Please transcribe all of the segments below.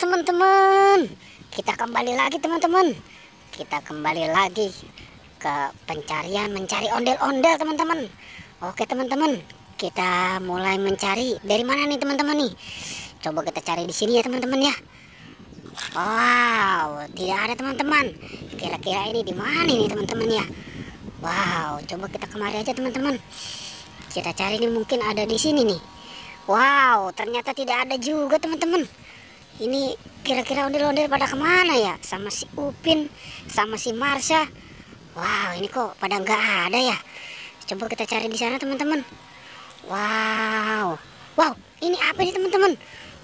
teman-teman, kita kembali lagi teman-teman. Kita kembali lagi ke pencarian mencari ondel-ondel teman-teman. Oke teman-teman, kita mulai mencari dari mana nih teman-teman nih. Coba kita cari di sini ya teman-teman ya. Wow, tidak ada teman-teman. Kira-kira ini di mana nih teman-teman ya? Wow, coba kita kemari aja teman-teman. Kita cari nih, mungkin ada di sini nih. Wow, ternyata tidak ada juga teman-teman. Ini kira-kira ondel-ondel pada kemana ya? Sama si Upin, sama si Marsha. Wow, ini kok pada nggak ada ya? Coba kita cari di sana teman-teman. Wow, wow, ini apa nih teman-teman?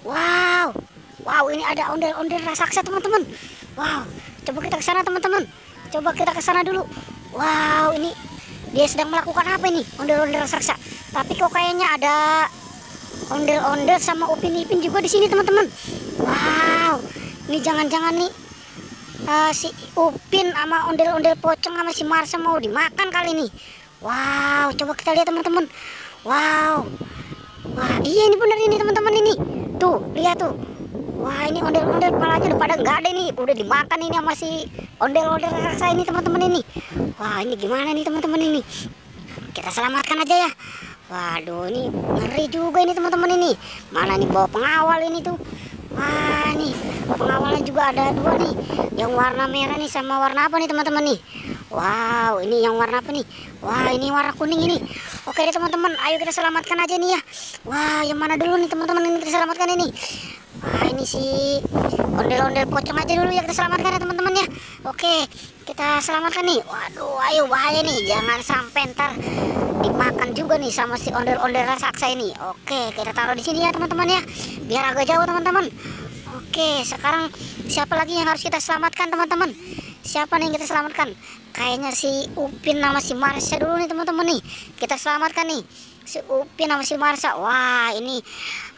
Wow, wow, ini ada ondel-ondel raksasa teman-teman. Wow, coba kita ke sana teman-teman. Coba kita ke sana dulu. Wow, ini dia sedang melakukan apa ini? Ondel-ondel raksasa. Tapi kok kayaknya ada ondel-ondel sama Upin-Ipin juga di sini teman-teman. Wow, ini jangan-jangan nih si Upin sama ondel-ondel pocong sama si Marsha mau dimakan kali ini. Wow, coba kita lihat teman-teman. Wow, wah iya ini benar ini teman-teman ini. Tuh lihat tuh. Wah ini ondel-ondel palanya udah pada nggak ada nih, udah dimakan ini sama si ondel-ondel raksasa ini teman-teman ini. Wah ini gimana nih teman-teman ini? Kita selamatkan aja ya. Waduh ini ngeri juga ini teman-teman ini. Mana nih bawa pengawal ini tuh. Wah nih pengawalnya juga ada dua nih. Yang warna merah nih sama warna apa nih teman-teman nih. Wow ini yang warna apa nih? Wah ini warna kuning ini. Oke deh teman-teman, ayo kita selamatkan aja nih ya. Wah yang mana dulu nih teman-teman ini kita selamatkan ini. Wah ini si ondel-ondel pocong aja dulu ya kita selamatkan ya teman-teman ya. Oke kita selamatkan nih. Waduh ayo bahaya nih, jangan sampai ntar dimakan juga nih sama si ondel-ondel raksasa ini. Oke kita taruh di sini ya teman-teman ya, biar agak jauh teman-teman. Oke sekarang siapa lagi yang harus kita selamatkan teman-teman? Siapa nih yang kita selamatkan? Kayaknya si Upin sama si Marsha dulu nih teman-teman nih. Kita selamatkan nih si Upin sama si Marsha. Wah ini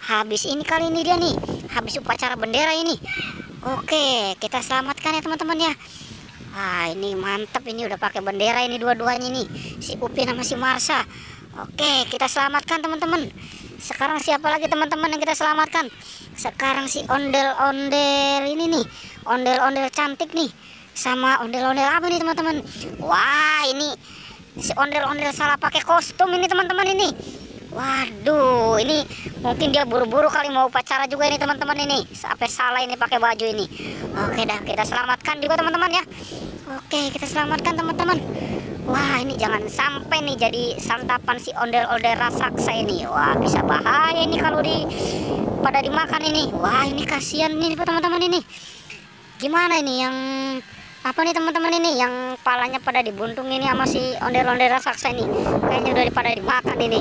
habis ini kali ini dia nih, habis upacara bendera ini. Oke kita selamatkan ya teman-teman ya. Wah ini mantap, ini udah pakai bendera ini dua-duanya nih, si Upin sama si Marsha. Oke kita selamatkan teman-teman. Sekarang siapa lagi teman-teman yang kita selamatkan? Sekarang si ondel-ondel ini nih, ondel-ondel cantik nih, sama ondel-ondel apa nih teman-teman? Wah ini si ondel-ondel salah pakai kostum ini teman-teman ini. Waduh ini mungkin dia buru-buru kali mau upacara juga ini teman-teman ini, sampai salah ini pakai baju ini. Oke dah kita selamatkan juga teman-teman ya. Oke kita selamatkan teman-teman. Wah ini jangan sampai nih jadi santapan si ondel-ondel raksasa ini. Wah bisa bahaya ini kalau pada dimakan ini. Wah ini kasihan ini teman-teman ini. Gimana ini yang apa nih teman-teman ini, yang palanya pada dibuntung ini sama si ondel-ondel raksasa ini, kayaknya udah pada dimakan ini.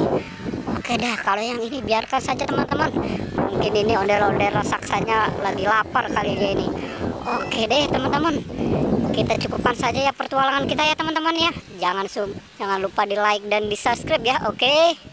Oke dah kalau yang ini biarkan saja teman-teman, mungkin ini ondel-ondel raksasanya lagi lapar kali dia ini. Oke deh teman-teman, kita cukupkan saja ya pertualangan kita ya teman-teman ya. Jangan lupa di like dan di subscribe ya. Oke.